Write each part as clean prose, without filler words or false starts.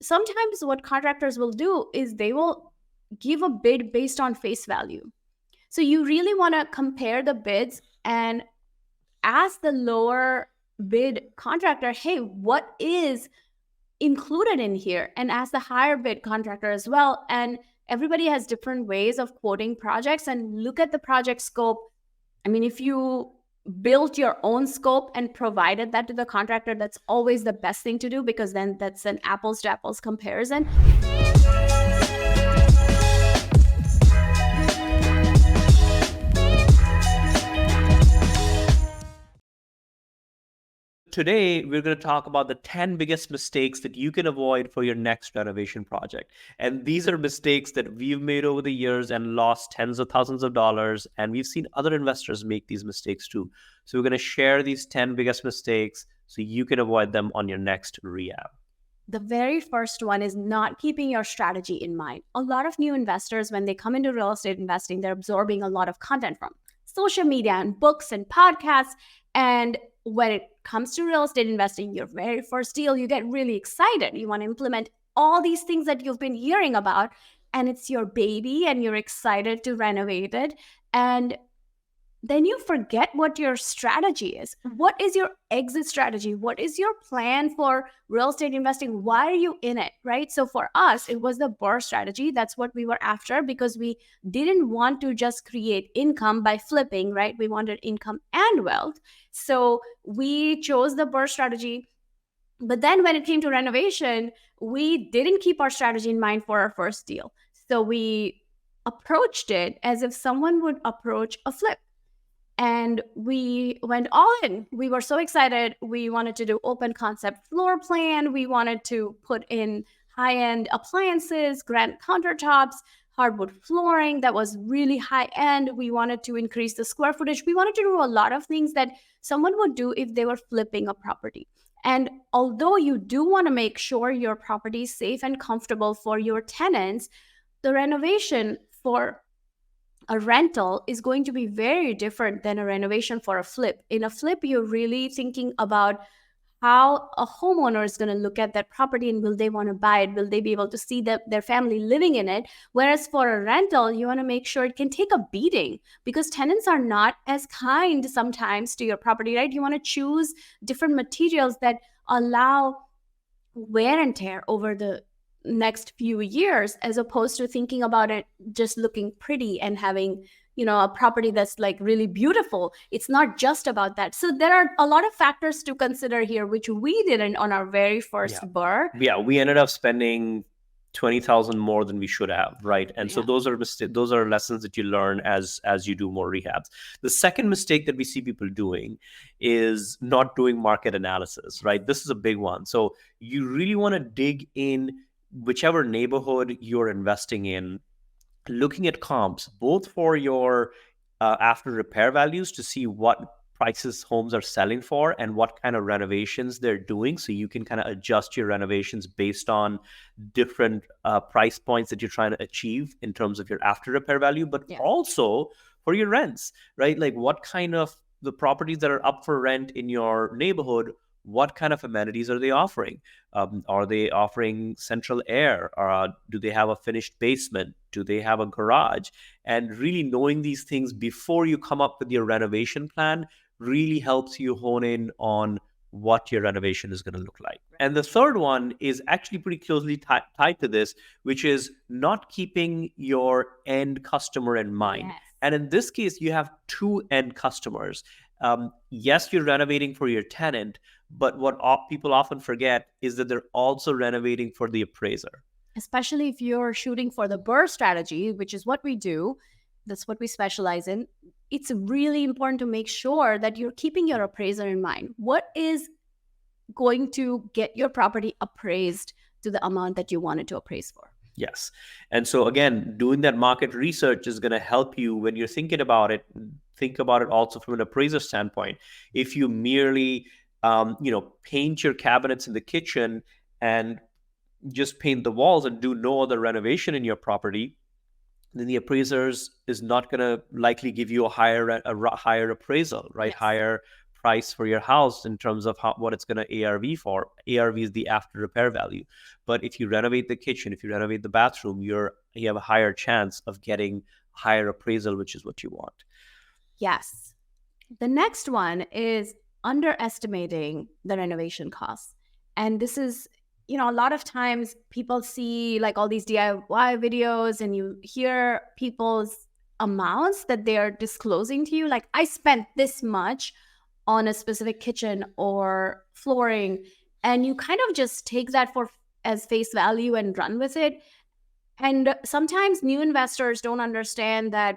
sometimes what contractors will do is they will give a bid based on face value. So you really want to compare the bids and ask the lower bid contractor, hey, what is included in here? And ask the higher bid contractor as well. And everybody has different ways of quoting projects, and look at the project scope. I mean, if you built your own scope and provided that to the contractor, that's always the best thing to do, because then that's an apples to apples comparison. Today, we're going to talk about the 10 biggest mistakes that you can avoid for your next renovation project. And these are mistakes that we've made over the years and lost tens of thousands of dollars. And we've seen other investors make these mistakes too. So we're going to share these 10 biggest mistakes so you can avoid them on your next rehab. The very first one is not keeping your strategy in mind. A lot of new investors, when they come into real estate investing, they're absorbing a lot of content from social media and books and podcasts. And when it comes to real estate investing, your very first deal, you get really excited. You want to implement all these things that you've been hearing about, and it's your baby and you're excited to renovate it. And then you forget what your strategy is. What is your exit strategy? What is your plan for real estate investing? Why are you in it, right? So for us, it was the BRRRR strategy. That's what we were after, because we didn't want to just create income by flipping, right? We wanted income and wealth. So we chose the BRRRR strategy. But then when it came to renovation, we didn't keep our strategy in mind for our first deal. So we approached it as if someone would approach a flip. And we went all in. We were so excited. We wanted to do open concept floor plan. We wanted to put in high-end appliances, granite countertops, hardwood flooring that was really high-end. We wanted to increase the square footage. We wanted to do a lot of things that someone would do if they were flipping a property. And although you do want to make sure your property is safe and comfortable for your tenants, the renovation for a rental is going to be very different than a renovation for a flip. In a flip, you're really thinking about how a homeowner is going to look at that property, and will they want to buy it? Will they be able to see their family living in it? Whereas for a rental, you want to make sure it can take a beating, because tenants are not as kind sometimes to your property, right? You want to choose different materials that allow wear and tear over the next few years, as opposed to thinking about it just looking pretty and having, a property that's like really beautiful. It's not just about that. So there are a lot of factors to consider here, which we didn't on our very first BRRRR. Yeah, we ended up spending 20,000 more than we should have, right? And so those are lessons that you learn as you do more rehabs. The second mistake that we see people doing is not doing market analysis, right? This is a big one. So you really want to dig in whichever neighborhood you're investing in, looking at comps, both for your after repair values to see what prices homes are selling for and what kind of renovations they're doing. So you can kind of adjust your renovations based on different price points that you're trying to achieve in terms of your after repair value, but also for your rents, right? Like what kind of the properties that are up for rent in your neighborhood, what kind of amenities are they offering? Are they offering central air? Do they have a finished basement? Do they have a garage? And really knowing these things before you come up with your renovation plan really helps you hone in on what your renovation is going to look like. And the third one is actually pretty closely tied to this, which is not keeping your end customer in mind. Yes. And in this case, you have two end customers. Yes, you're renovating for your tenant, but what people often forget is that they're also renovating for the appraiser. Especially if you're shooting for the BRRRR strategy, which is what we do, that's what we specialize in. It's really important to make sure that you're keeping your appraiser in mind. What is going to get your property appraised to the amount that you want it to appraise for? Yes. And so again, doing that market research is going to help you when you're thinking about it. Think about it also from an appraiser standpoint. If you merely, paint your cabinets in the kitchen and just paint the walls and do no other renovation in your property, then the appraisers is not going to likely give you a higher appraisal, right? Yes. Higher price for your house in terms of what it's going to ARV for. ARV is the after repair value. But if you renovate the kitchen, if you renovate the bathroom, you have a higher chance of getting higher appraisal, which is what you want. Yes. The next one is underestimating the renovation costs. And this is, a lot of times people see like all these DIY videos and you hear people's amounts that they are disclosing to you. Like, I spent this much on a specific kitchen or flooring, and you kind of just take that as face value and run with it. And sometimes new investors don't understand that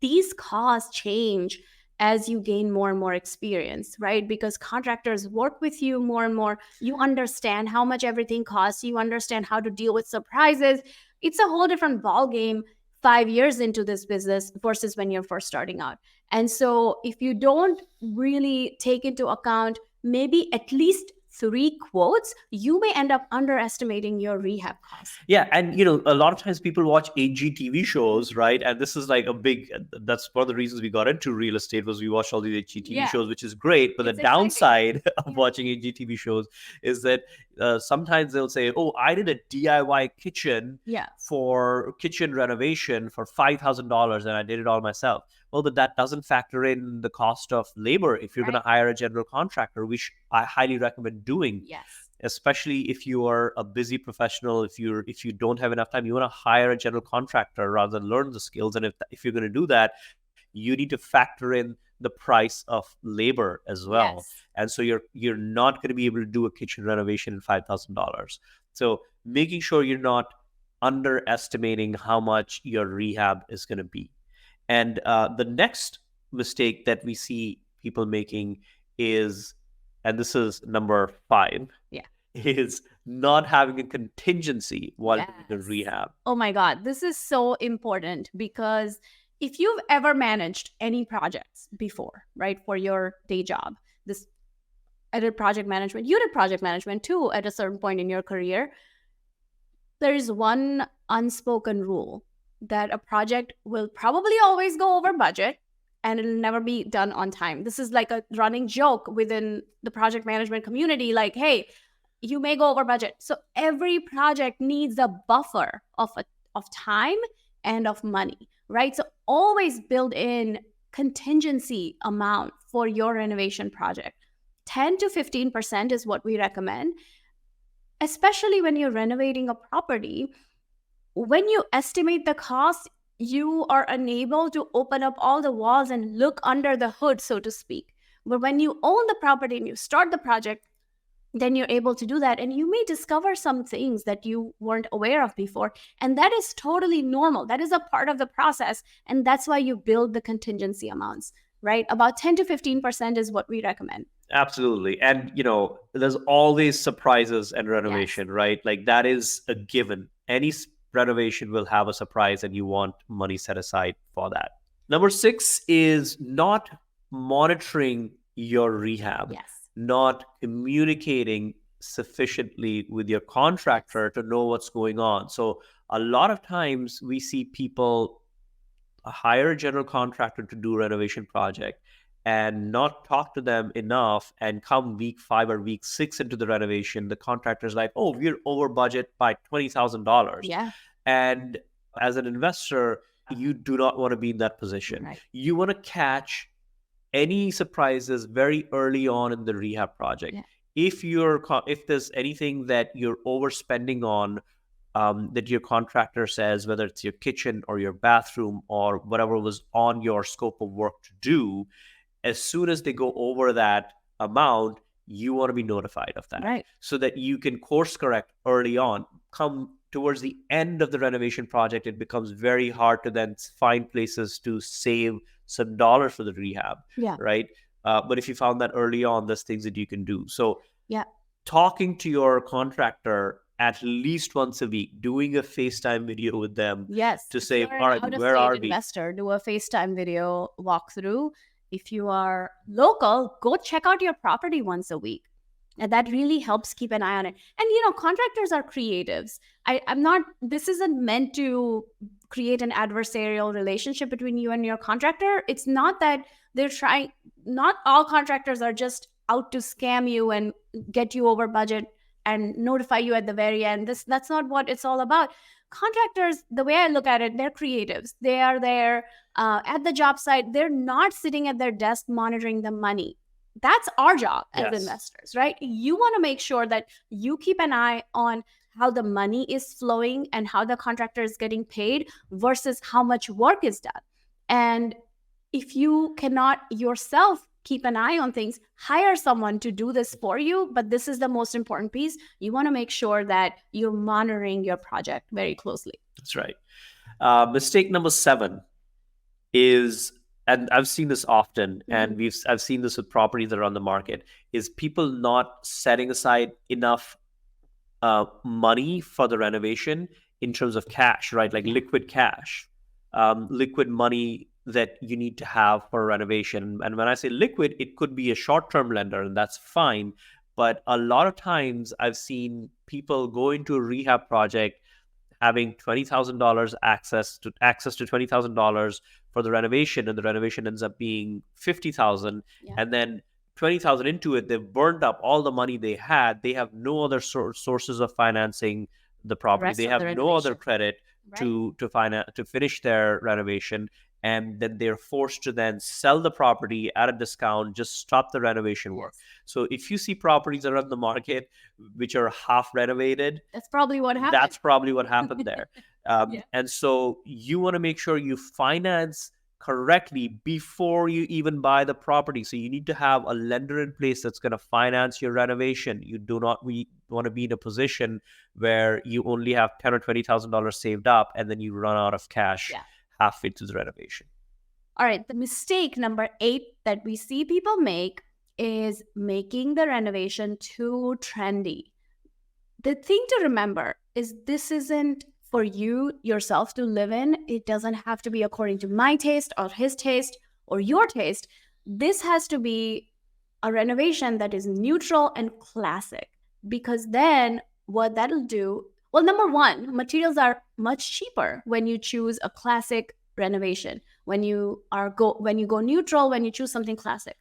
these costs change as you gain more and more experience, right? Because contractors work with you more and more. You understand how much everything costs. You understand how to deal with surprises. It's a whole different ballgame 5 years into this business versus when you're first starting out. And so if you don't really take into account maybe at least 3 quotes, you may end up underestimating your rehab costs. Yeah. And, a lot of times people watch HGTV shows, right? And this is like that's one of the reasons we got into real estate, was we watched all these HGTV shows, which is great. But It's the downside of watching HGTV shows is that sometimes they'll say, oh, I did a DIY kitchen for kitchen renovation for $5,000 and I did it all myself. Well, but that doesn't factor in the cost of labor. If you're going to hire a general contractor, which I highly recommend doing, especially if you are a busy professional, if you don't have enough time, you want to hire a general contractor rather than learn the skills. And if you're going to do that, you need to factor in the price of labor as well. And so you're not going to be able to do a kitchen renovation in $5,000. So making sure you're not underestimating how much your rehab is going to be. And the next mistake that we see people making is, and this is number 5, is not having a contingency while doing the rehab. Oh my God, this is so important, because if you've ever managed any projects before, right, for your day job, I did project management, you did project management too at a certain point in your career, there is one unspoken rule that a project will probably always go over budget and it'll never be done on time. This is like a running joke within the project management community, like, hey, you may go over budget. So every project needs a buffer of time and of money, right? So always build in contingency amount for your renovation project. 10 to 15% is what we recommend, especially when you're renovating a property. When you estimate the cost, you are unable to open up all the walls and look under the hood, so to speak. But when you own the property and you start the project, then you're able to do that. And you may discover some things that you weren't aware of before. And that is totally normal. That is a part of the process. And that's why you build the contingency amounts, right? About 10 to 15% is what we recommend. Absolutely. And, there's always surprises and renovation, right? Like, that is a given. Any renovation will have a surprise, and you want money set aside for that. Number 6 is not monitoring your rehab, not communicating sufficiently with your contractor to know what's going on. So a lot of times we see people hire a general contractor to do a renovation project and not talk to them enough, and come week 5 or week 6 into the renovation, the contractor's like, oh, we're over budget by $20,000. And as an investor, you do not want to be in that position. You want to catch any surprises very early on in the rehab project. If there's anything that you're overspending on, that your contractor says, whether it's your kitchen or your bathroom or whatever was on your scope of work to do, as soon as they go over that amount, you want to be notified of that, so that you can course correct early on. Come towards the end of the renovation project, it becomes very hard to then find places to save some dollars for the rehab, right? But if you found that early on, there's things that you can do. So talking to your contractor at least once a week, doing a FaceTime video with them to say, all right, where are we? Investor, do a FaceTime video walkthrough. If you are local, go check out your property once a week. And that really helps keep an eye on it. And, contractors are creatives. This isn't meant to create an adversarial relationship between you and your contractor. It's not that they're trying, not all contractors are just out to scam you and get you over budget and notify you at the very end. That's not what it's all about. Contractors, the way I look at it, they're creatives. They are there at the job site. They're not sitting at their desk monitoring the money. That's our job as Yes. investors, right? You want to make sure that you keep an eye on how the money is flowing and how the contractor is getting paid versus how much work is done. And if you cannot yourself keep an eye on things, hire someone to do this for you. But this is the most important piece. You want to make sure that you're monitoring your project very closely. That's right. Mistake number 7 is, and I've seen this often, and I've seen this with properties that are on the market, is people not setting aside enough money for the renovation in terms of cash, right? Like liquid cash, liquid money that you need to have for a renovation. And when I say liquid, it could be a short-term lender, and that's fine. But a lot of times I've seen people go into a rehab project having $20,000 access to $20,000 for the renovation, and the renovation ends up being $50,000, and then 20,000 into it, they've burned up all the money they had. They have no other sources of financing the property. They have no other credit to finish their renovation, and then they're forced to then sell the property at a discount, just stop the renovation work. So if you see properties that are on the market which are half renovated, that's probably what happened. That's probably what happened there. And so you want to make sure you finance correctly before you even buy the property. So you need to have a lender in place that's going to finance your renovation. You do not want to be in a position where you only have $10,000 or $20,000 saved up, and then you run out of cash halfway through the renovation. All right. The mistake number 8 that we see people make is making the renovation too trendy. The thing to remember is this isn't for you yourself to live in. It doesn't have to be according to my taste or his taste or your taste. This has to be a renovation that is neutral and classic, because then what that'll do, well, number one, materials are much cheaper when you choose a classic renovation, when you go neutral, when you choose something classic.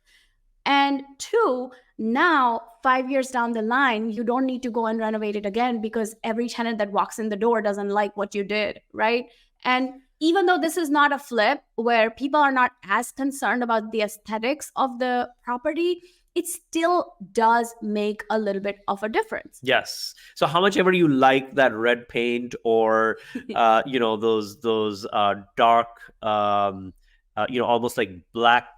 And 2, now 5 years down the line, you don't need to go and renovate it again because every tenant that walks in the door doesn't like what you did, right? And even though this is not a flip where people are not as concerned about the aesthetics of the property, it still does make a little bit of a difference. Yes. So how much ever you like that red paint or, those dark, almost like black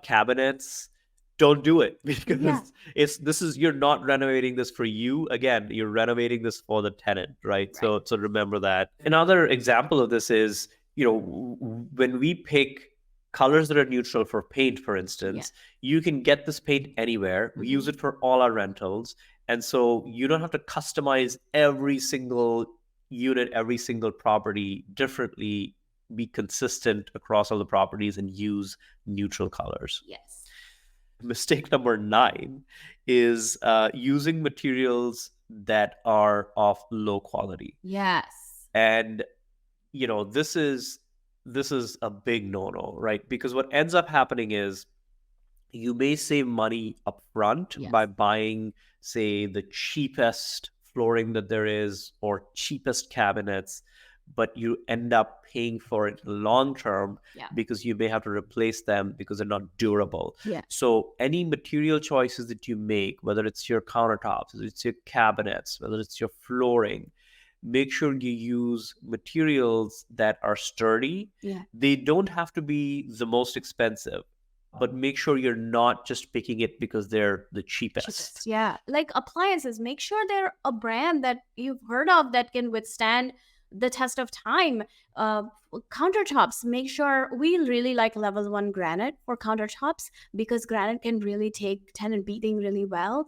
cabinets, don't do it, because you're not renovating this for you. Again, you're renovating this for the tenant, right? So remember that. Another example of this is, when we pick colors that are neutral for paint, for instance, you can get this paint anywhere. We use it for all our rentals. And so you don't have to customize every single unit, every single property differently. Be consistent across all the properties and use neutral colors. Yes. Mistake number 9 is using materials that are of low quality. Yes. And this is a big no-no, right? Because what ends up happening is you may save money up front by buying, say, the cheapest flooring that there is or cheapest cabinets, but you end up paying for it long term because you may have to replace them because they're not durable. So any material choices that you make, whether it's your countertops, whether it's your cabinets, whether it's your flooring, make sure you use materials that are sturdy. They don't have to be the most expensive, but make sure you're not just picking it because they're the cheapest. Yeah. Like appliances, make sure they're a brand that you've heard of that can withstand the test of time. Countertops, make sure we really like level 1 granite for countertops because granite can really take tenant beating really well.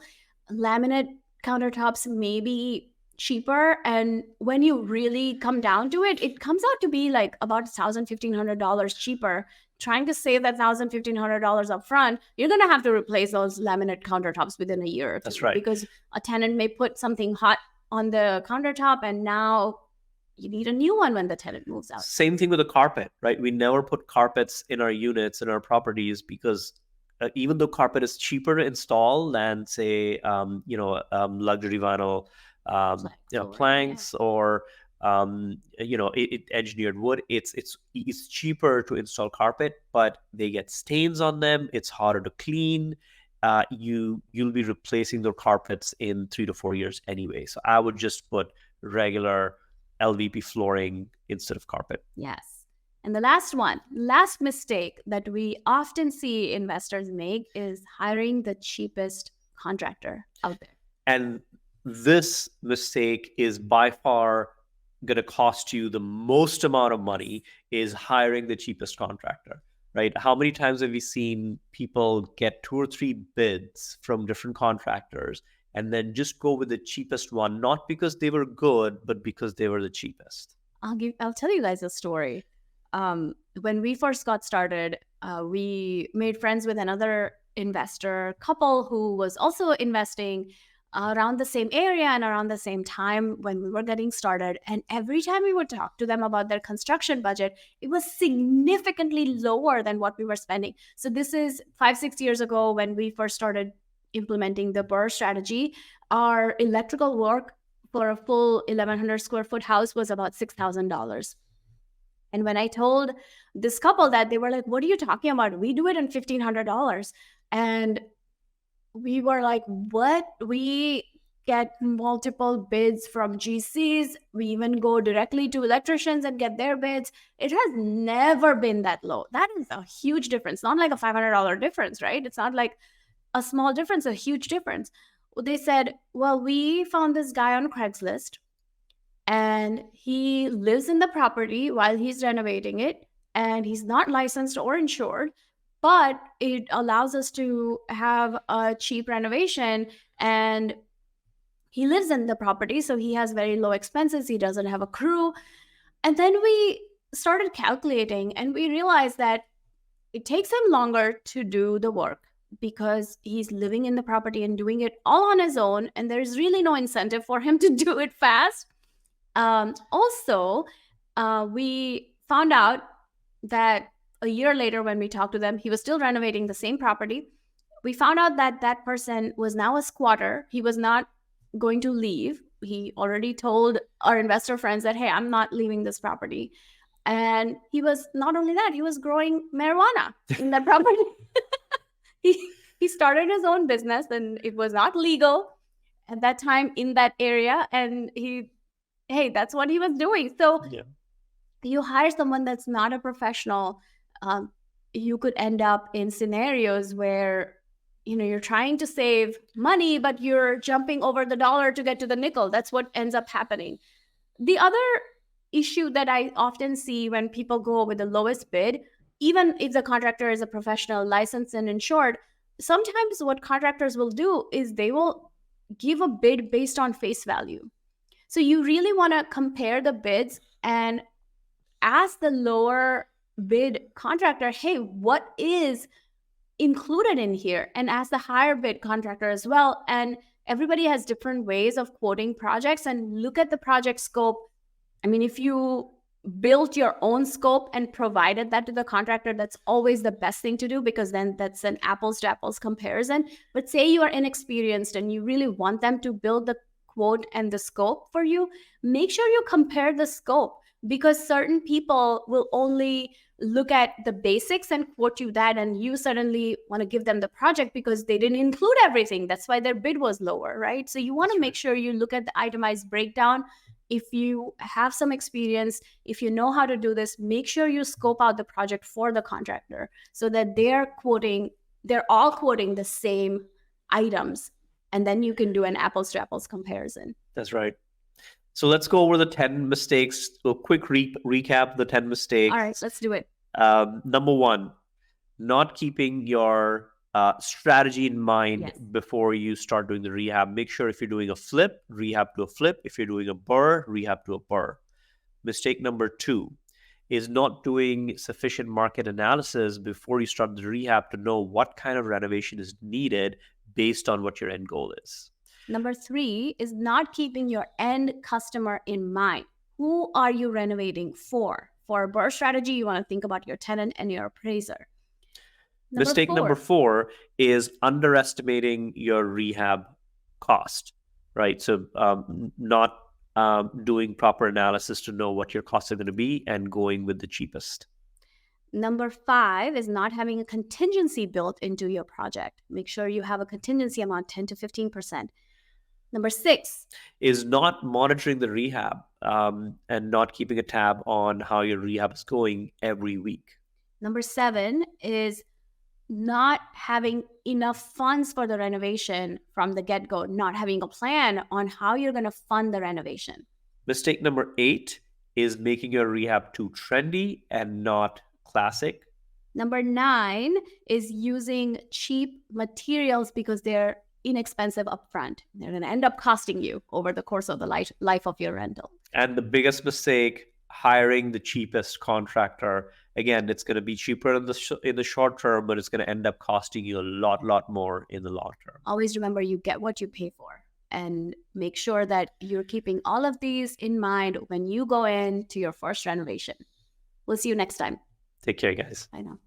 Laminate countertops may be cheaper, and when you really come down to it, it comes out to be like about $1,000-$1,500 cheaper. Trying to save that $1,000-$1,500 up front, you're going to have to replace those laminate countertops within a year or 2. That's right. Because a tenant may put something hot on the countertop, and now you need a new one when the tenant moves out. Same thing with the carpet, right? We never put carpets in our units, in our properties, because even though carpet is cheaper to install than say luxury vinyl planks or engineered wood, it's cheaper to install carpet, but they get stains on them. It's harder to clean. You'll be replacing their carpets in 3 to 4 years anyway. So I would just put regular LVP flooring instead of carpet. Yes. And the last mistake that we often see investors make is hiring the cheapest contractor out there. And this mistake is by far going to cost you the most amount of money, is hiring the cheapest contractor, right? How many times have we seen people get 2 or 3 bids from different contractors and then just go with the cheapest one, not because they were good, but because they were the cheapest? I'll tell you guys a story. When we first got started, we made friends with another investor couple who was also investing around the same area and around the same time when we were getting started. And every time we would talk to them about their construction budget, it was significantly lower than what we were spending. So this is 5-6 years ago when we first started implementing the BRRRR strategy. Our electrical work for a full 1,100 square foot house was about $6,000. And when I told this couple that, they were like, "What are you talking about? We do it in $1,500. And we were like, "What?" We get multiple bids from GCs. We even go directly to electricians and get their bids. It has never been that low. That is a huge difference. Not like a $500 difference, right? It's not like a small difference, a huge difference. They said, "Well, we found this guy on Craigslist, and he lives in the property while he's renovating it, and he's not licensed or insured, but it allows us to have a cheap renovation, and he lives in the property, so he has very low expenses. He doesn't have a crew." And then we started calculating, and we realized that it takes him longer to do the work because he's living in the property and doing it all on his own, and there's really no incentive for him to do it fast. Also, we found out that a year later, when we talked to them, he was still renovating the same property. We found out that that person was now a squatter. He was not going to leave. He already told our investor friends that, "Hey, I'm not leaving this property." And he was, not only that, he was growing marijuana in that property. He started his own business, and it was not legal at that time in that area. And that's what he was doing. So you hire someone that's not a professional, you could end up in scenarios where you're trying to save money, but you're jumping over the dollar to get to the nickel. That's what ends up happening. The other issue that I often see when people go with the lowest bid, even if the contractor is a professional, licensed and insured, sometimes what contractors will do is they will give a bid based on face value. So you really want to compare the bids and ask the lower bid contractor, "Hey, what is included in here?" And ask the higher bid contractor as well. And everybody has different ways of quoting projects, and look at the project scope. I mean, if you built your own scope and provided that to the contractor, that's always the best thing to do, because then that's an apples to apples comparison. But say you are inexperienced and you really want them to build the quote and the scope for you, make sure you compare the scope, because certain people will only look at the basics and quote you that, and you suddenly want to give them the project because they didn't include everything. That's why their bid was lower, right? So you want to make sure you look at the itemized breakdown. If you have some experience, if you know how to do this, make sure you scope out the project for the contractor so that they're all quoting the same items, and then you can do an apples to apples comparison. That's right. So let's go over the 10 mistakes. So quick recap the 10 mistakes. All right, let's do it. Number 1, not keeping your strategy in mind before you start doing the rehab. Make sure if you're doing a flip, rehab to a flip. If you're doing a BRRRR, rehab to a BRRRR. Mistake number 2 is not doing sufficient market analysis before you start the rehab to know what kind of renovation is needed based on what your end goal is. Number 3 is not keeping your end customer in mind. Who are you renovating for? For a BRRRR strategy, you want to think about your tenant and your appraiser. Mistake number 4 is underestimating your rehab cost, right? So not doing proper analysis to know what your costs are going to be and going with the cheapest. Number 5 is not having a contingency built into your project. Make sure you have a contingency amount, 10 to 15%. Number 6 is not monitoring the rehab and not keeping a tab on how your rehab is going every week. Number 7 is not having enough funds for the renovation from the get-go, not having a plan on how you're going to fund the renovation. Mistake number 8 is making your rehab too trendy and not classic. Number 9 is using cheap materials because they're inexpensive upfront. They're going to end up costing you over the course of the life of your rental. And the biggest mistake, hiring the cheapest contractor. Again, it's going to be cheaper in the short term, but it's going to end up costing you a lot more in the long term. Always remember, you get what you pay for, and make sure that you're keeping all of these in mind when you go into your first renovation. We'll see you next time. Take care, guys. I know.